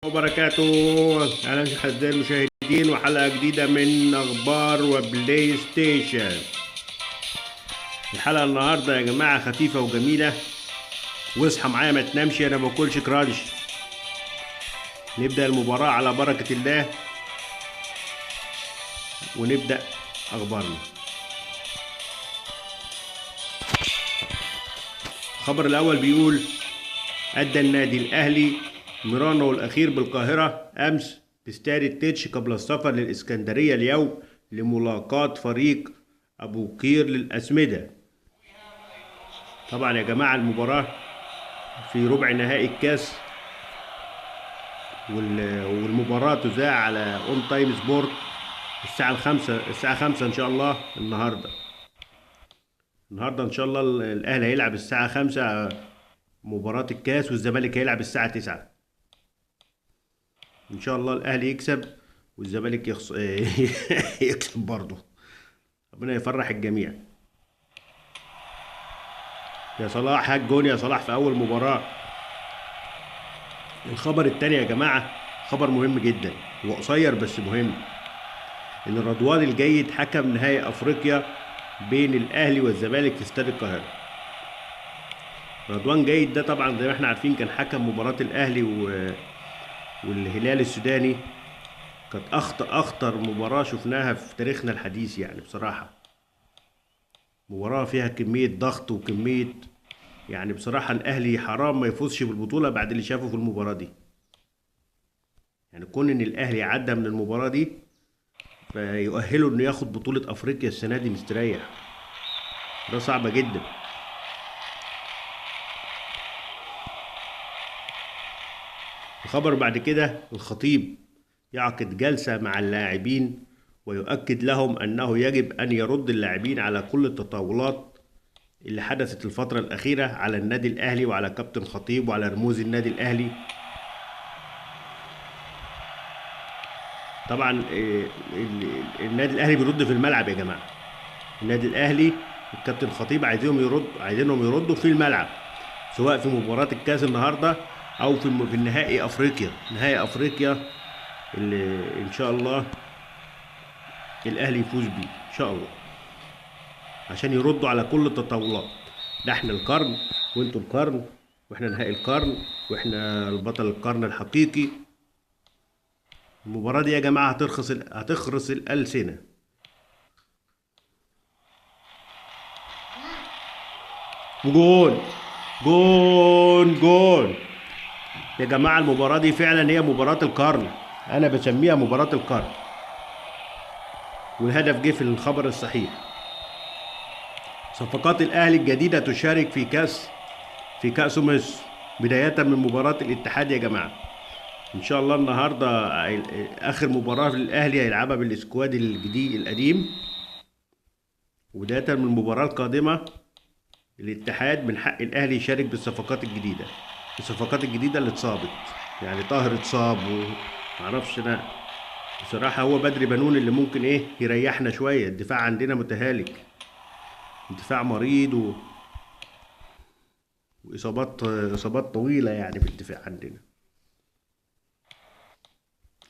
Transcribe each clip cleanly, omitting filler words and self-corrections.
وبركاته. اهلا اعزائي المشاهدين وحلقه جديده من اخبار وبلاي ستيشن. الحلقه النهارده يا جماعه خفيفه وجميله، واصحى معايا ما تنامش، انا ما باكلش كرانش. نبدا المباراه على بركه الله ونبدا اخبارنا. الخبر الاول بيقول: أدى النادي الأهلي مرانه الأخير بالقاهرة أمس باستاد التتش قبل السفر للإسكندرية اليوم لملاقاة فريق أبو قير للأسمدة. طبعا يا جماعة المباراة في ربع نهائي الكاس، والمباراة تذاع على اون تايم سبورت الساعة 5 إن شاء الله. النهاردة إن شاء الله الأهلي هيلعب الساعة 5 مباراة الكاس، والزمالك هيلعب الساعة 9. ان شاء الله الاهلي يكسب والزمالك يكسب برضه. ربنا يفرح الجميع. يا صلاح هات جون يا صلاح في اول مباراة. الخبر التاني يا جماعة خبر مهم جدا، هو قصير بس مهم. ان رضوان الجيد حكم نهائي افريقيا بين الاهلي والزمالك في استاد القاهرة. رضوان جيد ده طبعا زي ما احنا عارفين كان حكم مباراة الاهلي والهلال السوداني. كانت اخطر مباراة شفناها في تاريخنا الحديث يعني بصراحة. مباراة فيها كمية ضغط وكمية، يعني بصراحة الاهلي حرام ما يفوزش بالبطولة بعد اللي شافه في المباراة دي. يعني كون ان الاهلي عدى من المباراة دي فيؤهله انه ياخد بطولة افريقيا السنة دي مستريح. ده صعبة جدا. الخبر بعد كده: الخطيب يعقد جلسة مع اللاعبين ويؤكد لهم أنه يجب أن يرد اللاعبين على كل التطاولات اللي حدثت الفترة الأخيرة على النادي الأهلي وعلى كابتن خطيب وعلى رموز النادي الأهلي. طبعا النادي الأهلي بيرد في الملعب يا جماعة. النادي الأهلي الكابتن خطيب عايزينهم يردوا في الملعب، سواء في مباراة الكاس النهاردة أو في النهائي نهائي أفريقيا اللي إن شاء الله الاهلي يفوز بيه ان شاء الله، عشان يردوا على كل التطاولات. ده احنا القرن وانتوا القرن، واحنا نهائي القرن، واحنا البطل القرن الحقيقي. المباراة دي يا جماعة هتخرس الألسنة. جون جون جون يا جماعة. المباراة دي فعلا هي مباراة القرن، انا بسميها مباراة القرن. والهدف جه في الخبر الصحيح. صفقات الاهلي الجديده تشارك في كاس مصر بدايه من مباراه الاتحاد يا جماعه. ان شاء الله النهارده اخر مباراه للاهلي هيلعبها بالسكواد الجديد القديم، وبدايه من المباراه القادمه الاتحاد من حق الاهلي يشارك بالصفقات الجديده اللي اتصابت. يعني طاهر اتصاب ومعرفش انا بصراحه. هو بدري بنون اللي ممكن يريحنا شويه. الدفاع عندنا متهالك، الدفاع مريض واصابات طويله يعني في الدفاع عندنا.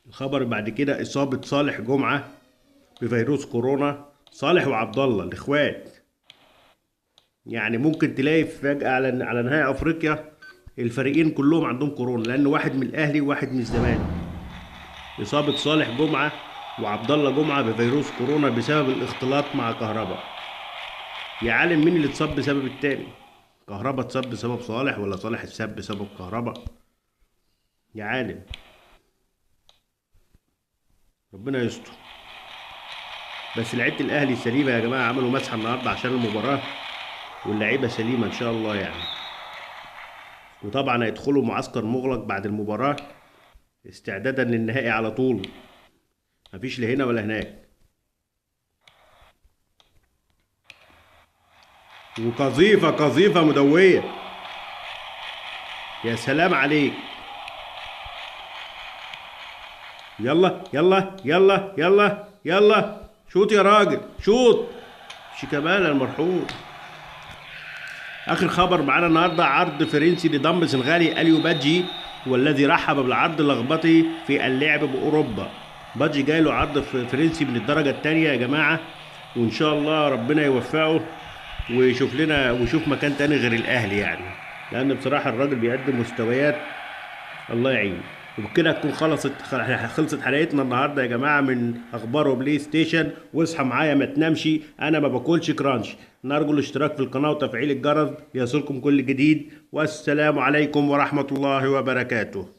الخبر بعد كده: اصابه صالح جمعه بفيروس كورونا. صالح وعبد الله الاخوات، يعني ممكن تلاقي فجاه على نهائي افريقيا الفريقين كلهم عندهم كورونا، لان واحد من الاهلي وواحد من الزمالك. اصابه صالح جمعه وعبد الله جمعه بفيروس كورونا بسبب الاختلاط مع كهربا. يا عالم مين اللي اتصاب بسبب التاني؟ كهربا اتصاب بسبب صالح ولا صالح اتصاب بسبب كهربا؟ يا عالم، ربنا يستر. بس لعيبه الاهلي سليمه يا جماعه، عملوا مسحه النهارده عشان المباراه، واللعيبه سليمه ان شاء الله يعني. وطبعا هيدخلوا معسكر مغلق بعد المباراه استعدادا للنهائي على طول، مفيش لا هنا ولا هناك. وقذيفه مدويه، يا سلام عليك. يلا يلا يلا يلا يلا شوط يا راجل شوط. شيكابالا المرحوم. اخر خبر معانا النهارده: عرض فرنسي لضم سنغالي اليو بادجي والذي رحب بالعرض اللخبطي في اللعب بأوروبا. بادجي جاي له عرض فرنسي من الدرجة التانية يا جماعة، وإن شاء الله ربنا يوفقه ويشوف لنا ويشوف مكان تاني غير الأهلي يعني، لأن بصراحة الراجل بيقدم مستويات الله يعين. وبكده تكون خلصت حلقتنا النهارده يا جماعه من اخبار وبلاي ستيشن. واصحى معايا ما تنامش، انا ما باكلش كرانش. نرجو الاشتراك في القناه وتفعيل الجرس ليصلكم كل جديد، والسلام عليكم ورحمه الله وبركاته.